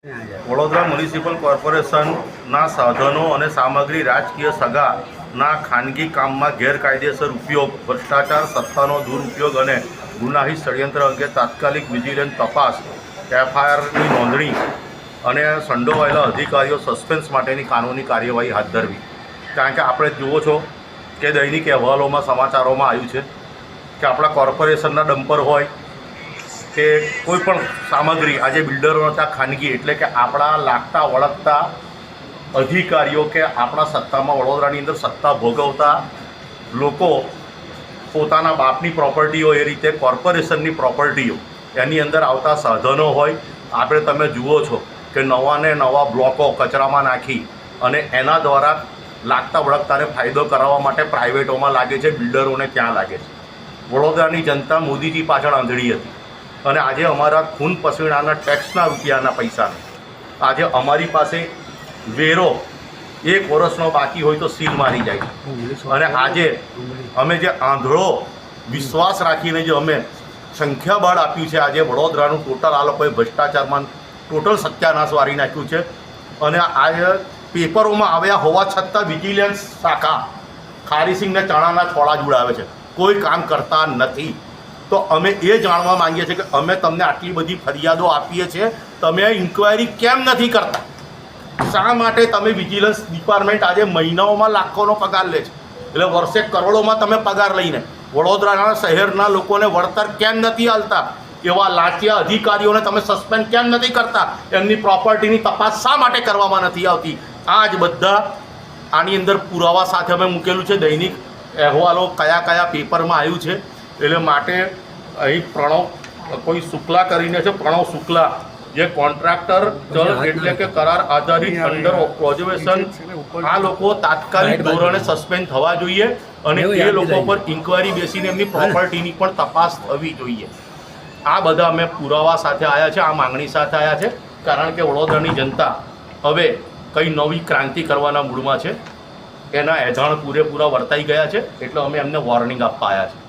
Vadodara municipal કોર્પોરેશનના સાધનો અને સામગ્રી રાજકીય સગાના ખાનગી કામમાં ગેરકાયદેસર ઉપયોગ, ભ્રષ્ટાચાર, સત્તાનો દુરુપયોગ અને ગુનાહિત ષડયંત્ર અંગે તાત્કાલિક વિજિલન્સ તપાસ, એફઆઈઆરની નોંધણી અને સંડોવાયેલા અધિકારીઓ સસ્પેન્સ માટેની કાનૂની કાર્યવાહી હાથ ધરવી. કારણ કે આપણે જુઓ છો કે દૈનિક અહેવાલોમાં, સમાચારોમાં આવ્યું છે કે આપણા કોર્પોરેશનના ડમ્પર હોય કે કોઈ પણ સામગ્રી આજે બિલ્ડરો હતા ખાનગી, એટલે કે આપણા લાગતા વળગતા અધિકારીઓ કે આપણા સત્તામાં વડોદરાની અંદર સત્તા ભોગવતા લોકો પોતાના બાપની પ્રોપર્ટીઓ, એ રીતે કોર્પોરેશનની પ્રોપર્ટીઓ, એની અંદર આવતા સાધનો હોય. આપણે તમે જુઓ છો કે નવાને નવા બ્લોકો કચરામાં નાખી અને એના દ્વારા લાગતા વળગતાને ફાયદો કરાવવા માટે પ્રાઇવેટોમાં લાગે છે, બિલ્ડરોને ત્યાં લાગે છે. વડોદરાની જનતા મોદીજી પાછળ આંધળી હતી અને આજે અમારા ખૂન પસીનાના ટેક્સના રૂપિયાના પૈસાને આજે અમારી પાસે વેરો 1 વર્ષનો બાકી હોય તો સીલ મારી જાય. અને આજે અમે જે આંધળો વિશ્વાસ રાખીને જે અમે સંખ્યાબળ આપ્યું છે, આજે વડોદરાનું ટોટલ આ લોકોએ ભ્રષ્ટાચારમાં ટોટલ સત્યાનાશ વારી નાખ્યું છે. અને આજે પેપરોમાં આવ્યા હોવા છતાં વિજિલન્સ શાખા ખારીસિંગને ચણાના છોડા જોડાવે છે, કોઈ કામ કરતા નથી. તો અમે એ જાણવા માંગીએ છીએ કે અમે તમને આટલી બધી ફરિયાદો આપીએ છીએ, તમે ઇન્ક્વાયરી કેમ નથી કરતા? શા માટે તમે વિજિલન્સ ડિપાર્ટમેન્ટ આજે મહિનાઓમાં લાખોનો પગાર લે છે, એટલે વર્ષે કરોડોમાં તમે પગાર લઈને વડોદરાના શહેરના લોકોને વળતર કેમ નથી આલતા? એવા લાંચિયા અધિકારીઓને તમે સસ્પેન્ડ કેમ નથી કરતા? એમની પ્રોપર્ટીની તપાસ શા માટે કરવામાં નથી આવતી? આ જ બધા આની અંદર પુરાવા સાથે અમે મૂકેલું છે. દૈનિક અહેવાલો કયા કયા પેપરમાં આવ્યું છે. એટલે માટે અહીં કોઈ શુક્લા કરીને છે, પ્રણવ શુક્લા, જે કોન્ટ્રાક્ટર ચલ એટલે કે કરાર આધારિત અંડર પ્રોજેક્શન, આ લોકો તાત્કાલિક ધોરણે સસ્પેન્ડ થવા જોઈએ અને એ લોકો પર ઇન્ક્વાયરી બેસીને એમની પ્રોપર્ટીની પણ તપાસ થવી જોઈએ. આ બધા અમે પુરાવા સાથે આવ્યા છે, આ માંગણી સાથે આવ્યા છે. કારણ કે વડોદરાની જનતા હવે કંઈ નવી ક્રાંતિ કરવાના મૂડમાં છે, એના એજાણ પૂરેપૂરા વર્તાઈ ગયા છે. એટલે અમે એમને વોર્નિંગ આપવા આવ્યા છે.